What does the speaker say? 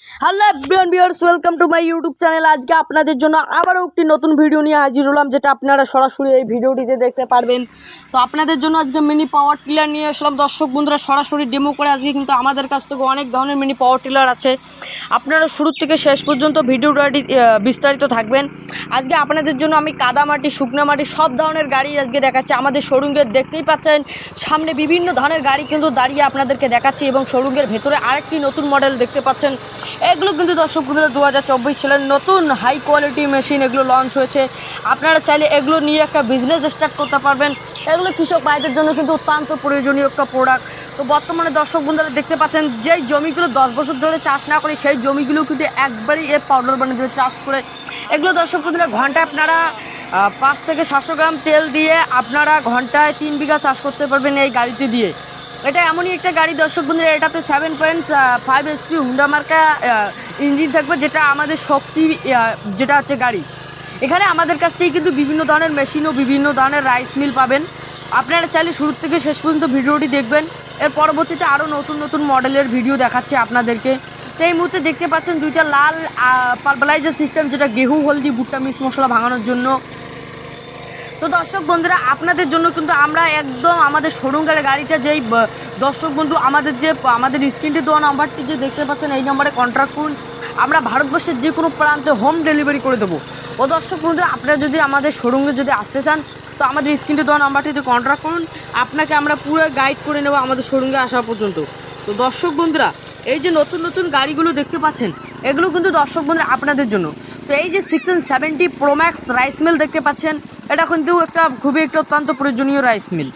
Hello everyone viewers, welcome to my YouTube channel. আজকে আপনাদের জন্য আবারও একটি নতুন ভিডিও নিয়ে হাজির হলাম, যেটা আপনারা সরাসরি এই ভিডিওটিতে দেখতে পারবেন। তো আপনাদের জন্য আজকে মিনি পাওয়ার টিলার নিয়ে আসলাম। দর্শক বন্ধুরা, সরাসরি ডেমো করে আজকে কিন্তু আমাদের কাছ থেকে অনেক ধরনের মিনি পাওয়ার টিলার আছে। আপনারা শুরু থেকে শেষ পর্যন্ত ভিডিওটি বিস্তারিত থাকবেন। আজকে আপনাদের জন্য আমি কাদামাটি, শুকনা মাটি সব ধরনের গাড়ি আজকে দেখাচ্ছি। আমাদের শোরুমের দেখতেই পাচ্ছেন সামনে বিভিন্ন ধরনের গাড়ি কিন্তু দাঁড়িয়ে আপনাদেরকে দেখাচ্ছি, এবং শোরুমের ভেতরে আরেকটি নতুন মডেল দেখতে পাচ্ছেন। এগুলো কিন্তু দর্শক বন্ধুরা 2024 সালের নতুন হাই কোয়ালিটি মেশিন এগুলো লঞ্চ হয়েছে। আপনারা চাইলে এগুলো নিয়ে একটা বিজনেস স্টার্ট করতে পারবেন। এগুলো কৃষক ভাইদের জন্য কিন্তু অত্যন্ত প্রয়োজনীয় একটা প্রোডাক্ট। তো বর্তমানে দর্শক বন্ধুরা দেখতে পাচ্ছেন, যেই জমিগুলো 10 বছর ধরে চাষ না করে সেই জমিগুলো কিন্তু একবারই এ পাউডার বানিয়ে চাষ করে। এগুলো দর্শক বন্ধুরা ঘন্টায় আপনারা 5 থেকে 700 গ্রাম তেল দিয়ে আপনারা ঘন্টায় 3 বিঘা চাষ করতে পারবেন এই গাড়িটি দিয়ে। এটা এমনই একটা গাড়ি দর্শক বন্ধুরা, এটাতে 7.5 HP হুন্ডা মার্কা ইঞ্জিন থাকবে, যেটা আমাদের শক্তি যেটা হচ্ছে গাড়ি। এখানে আমাদের কাছ থেকে কিন্তু বিভিন্ন ধরনের মেশিন ও বিভিন্ন ধরনের রাইস মিল পাবেন। আপনারা চাইলে শুরু থেকে শেষ পর্যন্ত ভিডিওটি দেখবেন। এর পরবর্তীতে আরও নতুন নতুন মডেলের ভিডিও দেখাচ্ছে আপনাদেরকে। তো এই মুহূর্তে দেখতে পাচ্ছেন দুইটা লাল পালভারাইজার সিস্টেম, যেটা গেহু, হলদি, ভুট্টা মিক্স মশলা ভাঙানোর জন্য। তো দর্শক বন্ধুরা, আপনাদের জন্য কিন্তু আমরা একদম আমাদের শোরুমের গাড়িটা, যেই দর্শক বন্ধু আমাদের স্ক্রিনটি দেওয়া নাম্বারটি যে দেখতে পাচ্ছেন, এই নাম্বারে কন্ট্যাক্ট করুন। আমরা ভারতবর্ষের যে কোনো প্রান্তে হোম ডেলিভারি করে দেবো। ও দর্শক বন্ধুরা, আপনারা যদি আমাদের শোরুমে যদি আসতে চান, তো আমাদের স্ক্রিনটি দেওয়া নাম্বারটিতে কন্ট্যাক্ট করুন। আপনাকে আমরা পুরো গাইড করে নেবো আমাদের শোরুমে আসা পর্যন্ত। তো দর্শক বন্ধুরা, এই যে নতুন নতুন গাড়িগুলো দেখতে পাচ্ছেন, এগুলো কিন্তু দর্শক বন্ধুরা আপনাদের জন্য। তো এই যে 670 Pro Max রাইস মিল দেখতে পাচ্ছেন, এটা কিন্তু খুবই একটা অত্যন্ত প্রয়োজনীয় রাইস মিল।